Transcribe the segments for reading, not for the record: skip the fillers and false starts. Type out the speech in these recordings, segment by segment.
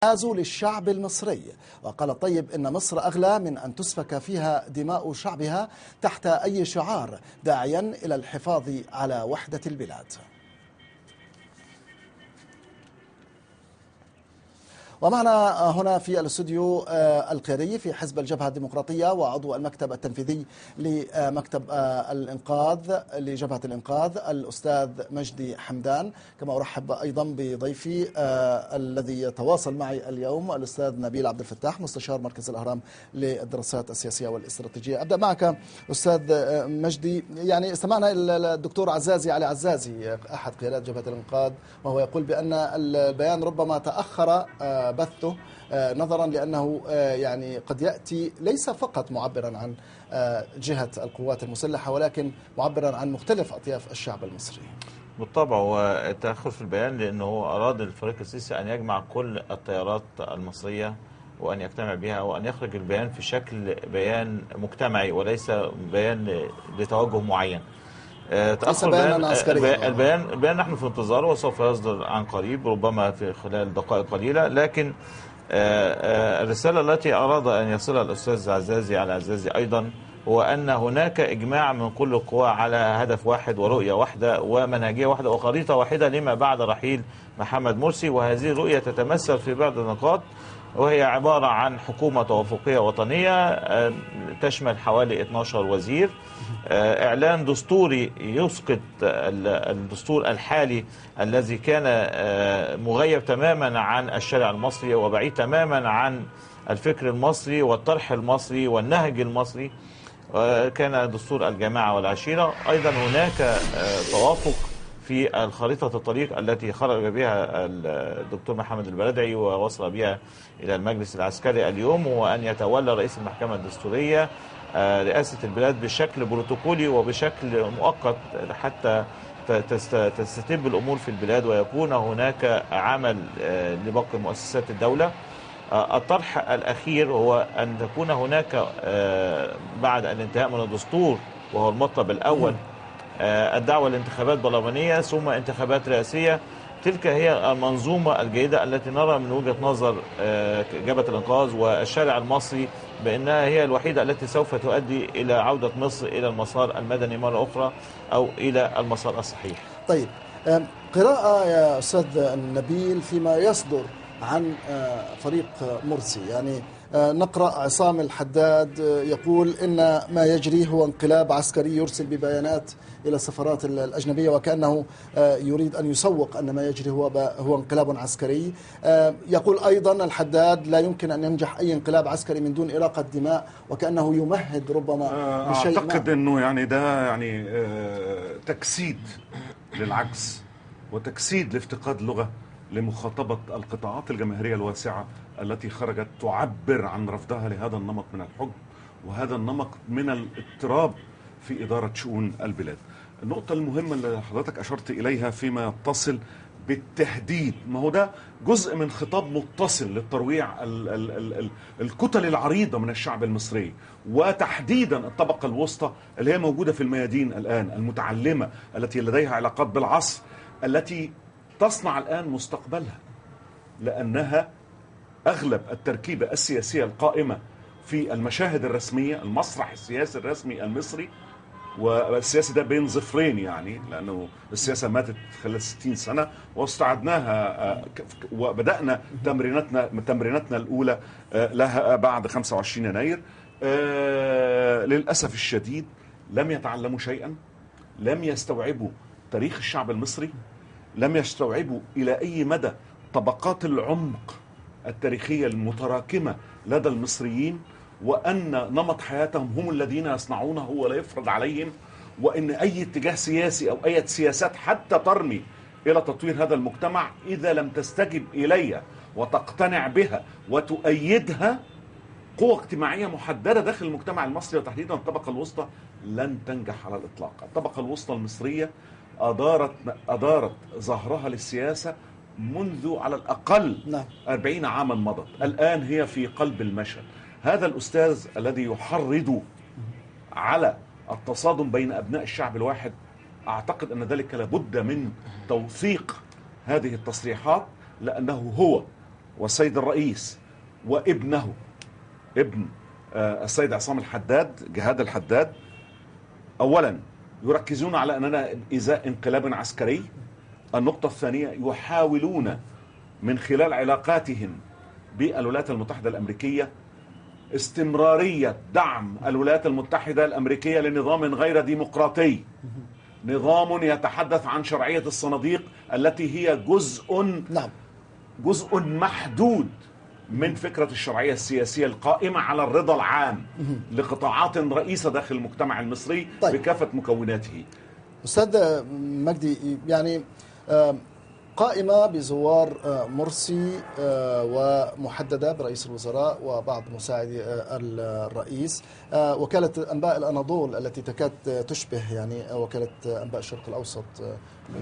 للشعب المصري. وقال الطيب إن مصر أغلى من أن تسفك فيها دماء شعبها تحت أي شعار، داعيا إلى الحفاظ على وحدة البلاد. ومعنا هنا في الاستوديو القيادي في حزب الجبهة الديمقراطية وعضو المكتب التنفيذي لمكتب الإنقاذ لجبهة الإنقاذ الأستاذ مجدي حمدان. كما أرحب أيضا بضيفي الذي يتواصل معي اليوم الأستاذ نبيل عبد الفتاح مستشار مركز الأهرام للدراسات السياسية والاستراتيجية. أبدأ معك أستاذ مجدي. يعني استمعنا إلى الدكتور عزازي علي عزازي أحد قيادات جبهة الإنقاذ وهو يقول بأن البيان ربما تأخر بثه نظرا لأنه يعني قد يأتي ليس فقط معبرا عن جهة القوات المسلحة ولكن معبرا عن مختلف أطياف الشعب المصري. بالطبع هو التأخر في البيان لأنه أراد الفريق السيسي أن يجمع كل التيارات المصرية وأن يجتمع بها وأن يخرج البيان في شكل بيان مجتمعي وليس بيان لتوجه معين. تأخر البيان نحن في انتظاره وسوف يصدر عن قريب ربما في خلال دقائق قليلة. لكن الرسالة التي أراد أن يصلها الأستاذ عزازي على عزازي أيضا هو أن هناك إجماع من كل القوى على هدف واحد ورؤية واحدة ومنهجية واحدة وخريطة واحدة لما بعد رحيل محمد مرسي. وهذه الرؤية تتمثل في بعض النقاط وهي عبارة عن حكومة توافقية وطنية تشمل حوالي 12 وزير، إعلان دستوري يسقط الدستور الحالي الذي كان مغيب تماما عن الشارع المصري وبعيد تماما عن الفكر المصري والطرح المصري والنهج المصري، كان دستور الجماعة والعشيرة. أيضا هناك توافق في الخريطة الطريق التي خرج بها الدكتور محمد البلدعي ووصل بها إلى المجلس العسكري اليوم، وأن يتولى رئيس المحكمة الدستورية رئاسة البلاد بشكل بروتوكولي وبشكل مؤقت حتى تستتب الأمور في البلاد ويكون هناك عمل لباقي مؤسسات الدولة. الطرح الأخير هو أن تكون هناك بعد الانتهاء من الدستور وهو المطلب الأول الدعوة لانتخابات برلمانية ثم انتخابات رئاسية. تلك هي المنظومة الجيدة التي نرى من وجهة نظر جبهة الإنقاذ والشارع المصري بأنها هي الوحيدة التي سوف تؤدي إلى عودة مصر إلى المسار المدني مرة أخرى أو إلى المسار الصحيح. طيب، قراءة يا أستاذ نبيل فيما يصدر عن فريق مرسي. يعني نقرأ عصام الحداد يقول إن ما يجري هو انقلاب عسكري، يرسل ببيانات إلى السفارات الأجنبية وكأنه يريد أن يسوق أن ما يجري هو انقلاب عسكري. يقول أيضا الحداد لا يمكن أن ينجح أي انقلاب عسكري من دون إراقة دماء وكأنه يمهد ربما بشيء أعتقد أنه يعني ده يعني تجسيد للعجز وتجسيد لافتقاد لغة لمخاطبة القطاعات الجماهيرية الواسعة التي خرجت تعبر عن رفضها لهذا النمط من الحكم وهذا النمط من الاضطراب في إدارة شؤون البلاد. النقطة المهمة اللي حضرتك أشرت إليها فيما يتصل بالتهديد، ما هو ده جزء من خطاب متصل للترويع الكتل العريضة من الشعب المصري وتحديدا الطبقة الوسطى اللي هي موجودة في الميادين الآن، المتعلمة التي لديها علاقات بالعصر، التي تصنع الآن مستقبلها، لأنها أغلب التركيبة السياسية القائمة في المشاهد الرسمية، المسرح السياسي الرسمي المصري. والسياسي ده بين ظفرين يعني، لأنه السياسة ماتت خلال 60 سنة واستعدناها وبدأنا تمريناتنا الأولى لها بعد 25 يناير. للأسف الشديد لم يتعلموا شيئا، لم يستوعبوا تاريخ الشعب المصري، لم يستوعبوا إلى أي مدى طبقات العمق التاريخية المتراكمة لدى المصريين، وأن نمط حياتهم هم الذين يصنعونه ولا يفرض عليهم، وأن أي اتجاه سياسي أو أي سياسات حتى ترمي إلى تطوير هذا المجتمع إذا لم تستجب إليها وتقتنع بها وتؤيدها قوة اجتماعية محددة داخل المجتمع المصري وتحديدا الطبقة الوسطى لن تنجح على الإطلاق. الطبقة الوسطى المصرية أدارت ظهرها للسياسة منذ على الأقل 40 عاما مضت، الآن هي في قلب المشهد. هذا الأستاذ الذي يحرض على التصادم بين أبناء الشعب الواحد، أعتقد أن ذلك لابد من توثيق هذه التصريحات، لأنه هو والسيد الرئيس وابنه ابن السيد عصام الحداد، جهاد الحداد، أولا يركزون على أننا إزاء انقلاب عسكري. النقطة الثانية، يحاولون من خلال علاقاتهم بالولايات المتحدة الأمريكية استمرارية دعم الولايات المتحدة الأمريكية لنظام غير ديمقراطي، نظام يتحدث عن شرعية الصناديق التي هي جزء محدود من فكرة الشرعية السياسية القائمة على الرضا العام لقطاعات رئيسة داخل المجتمع المصري بكافة مكوناته. أستاذ مجدي، يعني قائمة بزوار مرسي ومحددة برئيس الوزراء وبعض مساعدي الرئيس، وكالة أنباء الأناضول التي تكاد تشبه يعني وكالة أنباء الشرق الأوسط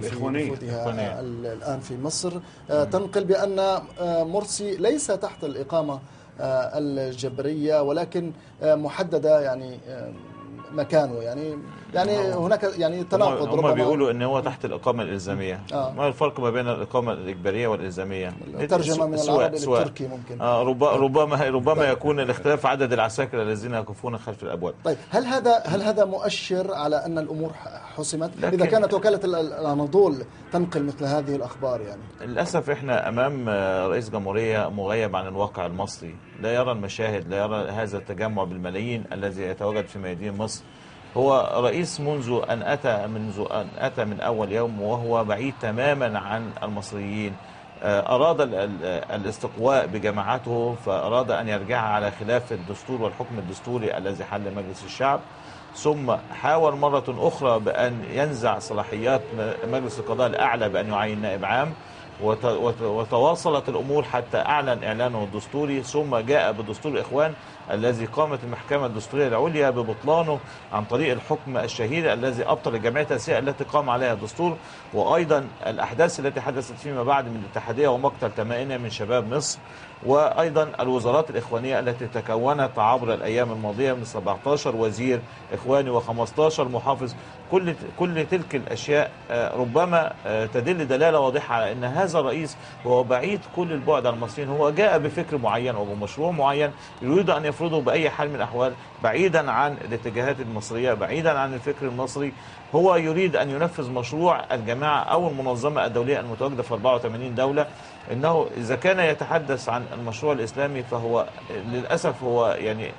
في وجودها الآن في مصر تنقل بأن مرسي ليس تحت الإقامة الجبرية ولكن محددة يعني مكانه، يعني هناك يعني تناقض. هم بيقولوا ان هو تحت الاقامه الالزاميه. ما الفرق ما بين الاقامه الاجباريه والالزاميه؟ ترجمه من العربي للتركي ممكن. ربما يكون الاختلاف عدد العساكر الذين يقفون خلف الابواب. طيب هل هذا مؤشر على ان الامور حسمت اذا كانت وكاله الاناضول تنقل مثل هذه الاخبار؟ يعني للاسف احنا امام رئيس جمهوريه مغيب عن الواقع المصري، لا يرى المشاهد، لا يرى هذا التجمع بالملايين الذي يتواجد في ميادين مصر. هو رئيس منذ أن أتى من أول يوم وهو بعيد تماما عن المصريين. أراد الاستقواء بجماعته، فأراد أن يرجع على خلاف الدستور والحكم الدستوري الذي حل مجلس الشعب، ثم حاول مرة أخرى بأن ينزع صلاحيات مجلس القضاء الأعلى بأن يعين نائب عام، وتواصلت الأمور حتى أعلن إعلانه الدستوري، ثم جاء بدستور الإخوان الذي قامت المحكمة الدستورية العليا ببطلانه عن طريق الحكم الشهير الذي أبطل الجمعية التأسيسية التي قام عليها الدستور، وأيضا الأحداث التي حدثت فيما بعد من الاتحادية ومقتل 8 من شباب مصر، وأيضا الوزارات الإخوانية التي تكونت عبر الأيام الماضية من 17 وزير إخواني و15 محافظ. كل تلك الأشياء ربما تدل دلالة واضحة على أن هذا الرئيس هو بعيد كل البعد عن المصريين. هو جاء بفكر معين وبمشروع معين يريد أن يفرضه بأي حال من الأحوال، بعيدا عن الاتجاهات المصرية، بعيدا عن الفكر المصري. هو يريد أن ينفذ مشروع الجماعة أو المنظمة الدولية المتواجدة في 84 دولة. إنه إذا كان يتحدث عن المشروع الإسلامي فهو للأسف هو يعني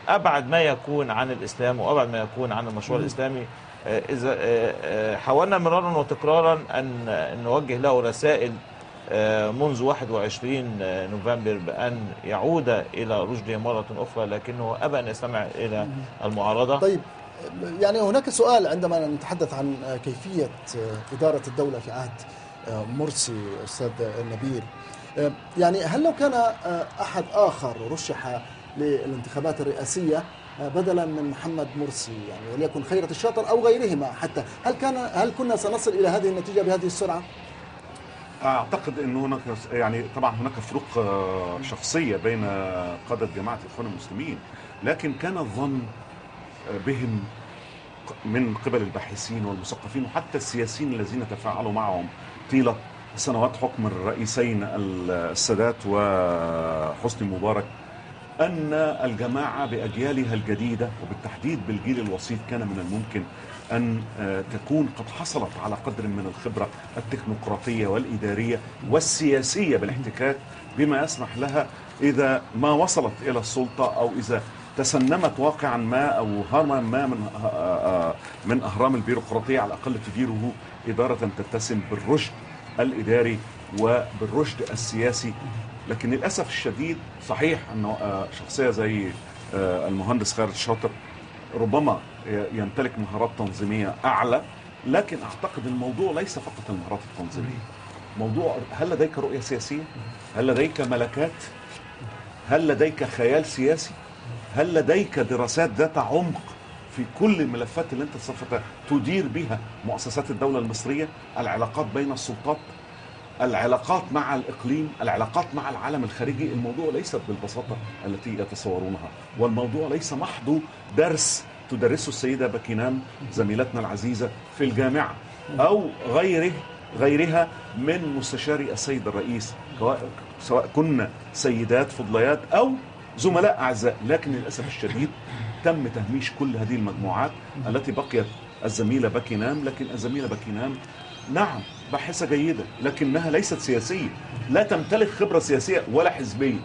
أبعد ما يكون عن الإسلام وأبعد ما يكون عن المشروع الإسلامي. إذا حاولنا مرارا وتكرارا أن نوجه له رسائل منذ 21 نوفمبر بأن يعود إلى رشده مرة أخرى، لكنه أبى أن يستمع إلى المعارضة. طيب، يعني هناك سؤال عندما نتحدث عن كيفية إدارة الدولة في عهد مرسي أستاذ نبيل، يعني هل لو كان أحد آخر رشح للانتخابات الرئاسية بدلا من محمد مرسي، يعني وليكن خيرة الشاطر أو غيرهما حتى، هل كنا سنصل إلى هذه النتيجة بهذه السرعة؟ أعتقد أنه هناك يعني طبعا هناك فروق شخصية بين قادة جماعة الإخوان المسلمين، لكن كان الظن بهم من قبل الباحثين والمثقفين وحتى السياسيين الذين تفاعلوا معهم طيلة سنوات حكم الرئيسين السادات وحسني مبارك أن الجماعة بأجيالها الجديدة وبالتحديد بالجيل الوسيط كان من الممكن أن تكون قد حصلت على قدر من الخبرة التكنوقراطية والإدارية والسياسية بالاحتكاك بما يسمح لها إذا ما وصلت إلى السلطة أو إذا تسنمت واقعا ما أو هرما ما من أهرام البيروقراطية على الأقل تديره إدارة تتسم بالرشد الإداري وبالرشد السياسي. لكن للأسف الشديد صحيح أنه شخصية زي المهندس خالد شاطر ربما يمتلك مهارات تنظيمية أعلى، لكن أعتقد الموضوع ليس فقط المهارات التنظيمية. موضوع هل لديك رؤية سياسية؟ هل لديك ملكات؟ هل لديك خيال سياسي؟ هل لديك دراسات ذات عمق في كل الملفات اللي انت سوف تدير بها مؤسسات الدولة المصرية؟ العلاقات بين السلطات، العلاقات مع الإقليم، العلاقات مع العالم الخارجي. الموضوع ليست بالبساطة التي يتصورونها، والموضوع ليس محض درس تدرسه السيدة باكينام زميلتنا العزيزة في الجامعة أو غيرها من مستشاري السيد الرئيس سواء كنا سيدات فضليات أو زملاء أعزاء، لكن للأسف الشديد تم تهميش كل هذه المجموعات التي بقيت. الزميلة باكينام، لكن الزميلة باكينام نعم باحثة جيدة، لكنها ليست سياسية، لا تمتلك خبرة سياسية ولا حزبية،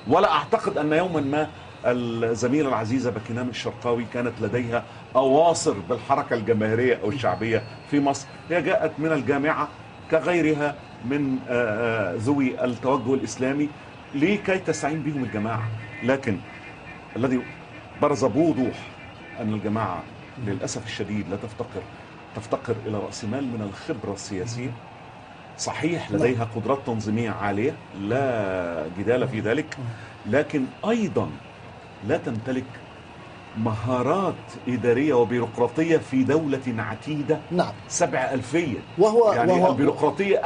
ولا أعتقد أن يوما ما الزميلة العزيزة باكينام الشرقاوي كانت لديها أواصر بالحركة الجماهيرية أو الشعبية في مصر. هي جاءت من الجامعة كغيرها من ذوي التوجه الإسلامي لكي تستعين بهم الجماعة، لكن الذي برز بوضوح أن الجماعة للأسف الشديد لا تفتقر إلى رأس مال من الخبرة السياسية. صحيح لديها قدرات تنظيمية عالية لا جدال في ذلك، لكن أيضا لا تمتلك مهارات إدارية وبيروقراطية في دولة عتيدة. نعم. 7,000 وهو البيروقراطية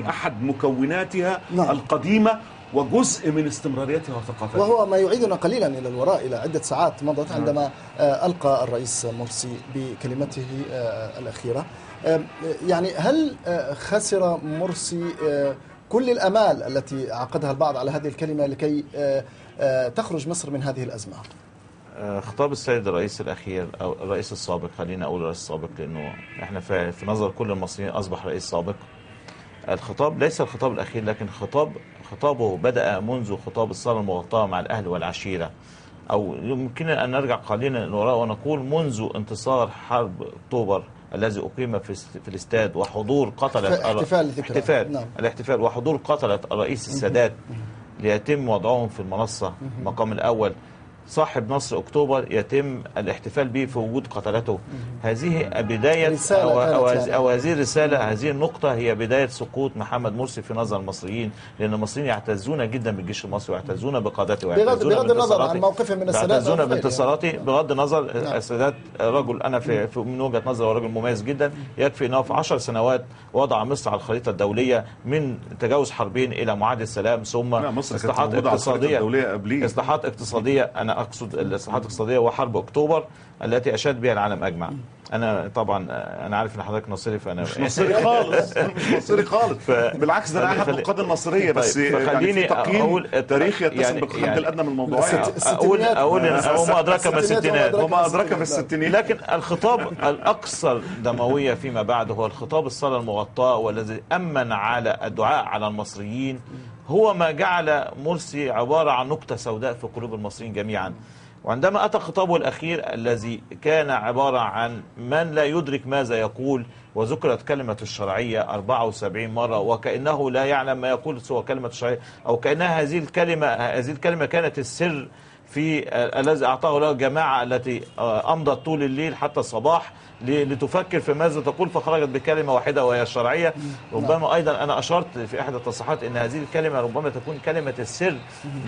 أحد مكوناتها نعم. القديمة وجزء من استمراريتها وثقافتها. وهو ما يعيدنا قليلا إلى الوراء، إلى عدة ساعات مضت عندما ألقى الرئيس مرسي بكلمته الأخيرة. يعني هل خسر مرسي كل الأمال التي عقدها البعض على هذه الكلمة لكي تخرج مصر من هذه الأزمة؟ خطاب السيد الرئيس الأخير أو الرئيس السابق، خلينا أقول الرئيس السابق لأنه إحنا في نظر كل المصريين أصبح رئيس سابق. الخطاب ليس الخطاب الأخير، لكن خطابه بدأ منذ خطاب الصالة المغطاة مع الأهل والعشيرة، أو يمكن أن نرجع قليلا للوراء ونقول منذ انتصار حرب أكتوبر الذي أقيم في الاستاد وحضور قتلة الاحتفال وحضور قتلة الرئيس السادات ليتم وضعهم في المنصة المقام الأول. صاحب نصر أكتوبر يتم الاحتفال به في وجود قتلته. هذه بداية أو هذه الرسالة، هذه النقطة هي بداية سقوط محمد مرسي في نظر المصريين، لأن المصريين يعتزون جدا بالجيش المصري ويعتزون بقادته بغض النظر عن موقفهم من السادات، يعتزون بانتصاراته بغض النظر. السادات رجل أنا من وجهة نظري رجل مميز جدا، يكفي أنه في 10 سنوات وضع مصر على الخريطة الدولية من تجاوز حربين إلى معاهدة سلام، ثم إصلاحات اقتصادية. أنا أقصد الإصلاحات الاقتصادية وحرب أكتوبر التي أشاد بها العالم أجمع. أنا طبعا أنا عارف إن حضرتك نصيري، فأنا مش نصيري خالص مش نصيري خالص بالعكس، ده أنا أحد القادة النصرية، بس خليني أقول تاريخ يتسم بالحد الأدنى من الموضوعية. أقول وما أدراك ما الستينات وما أدراك ما الستينات. لكن الخطاب الأكثر دموية فيما بعد هو الخطاب الصلاة المغطاة، والذي أمن على الدعاء على المصريين، هو ما جعل مرسي عبارة عن نقطة سوداء في قلوب المصريين جميعا. وعندما أتى خطابه الأخير الذي كان عبارة عن من لا يدرك ماذا يقول، وذكرت كلمة الشرعية 74 مرة وكأنه لا يعلم ما يقول سوى كلمة الشرعية، أو كأنها هذه الكلمة كانت السر في الذي أعطاه له الجماعة التي أمضت طول الليل حتى الصباح لتفكر في ماذا تقول، فخرجت بكلمة واحدة وهي الشرعية. ربما أيضا أنا أشرت في إحدى التصريحات أن هذه الكلمة ربما تكون كلمة السر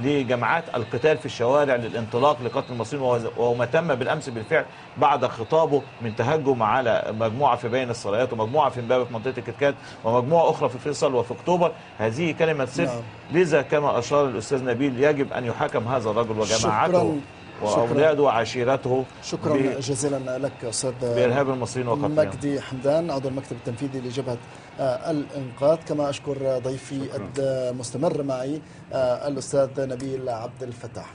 لجماعات القتال في الشوارع للانطلاق لقتل المصريين، وما تم بالأمس بالفعل بعد خطابه من تهجم على مجموعة في بين السرايات ومجموعة في إمبابة في منطقة الكتكات ومجموعة أخرى في فيصل وفي أكتوبر. هذه كلمة سر. لذا كما أشار الأستاذ نبيل يجب أن يحاكم هذا الرجل وجماعته وأولاده وعشيرته. شكرا جزيلا لك أستاذ بإرهاب المصريين وقتلهم. مجدي حمدان، عضو المكتب التنفيذي لجبهة الإنقاذ. كما أشكر ضيفي المستمر معي الأستاذ نبيل عبد الفتاح.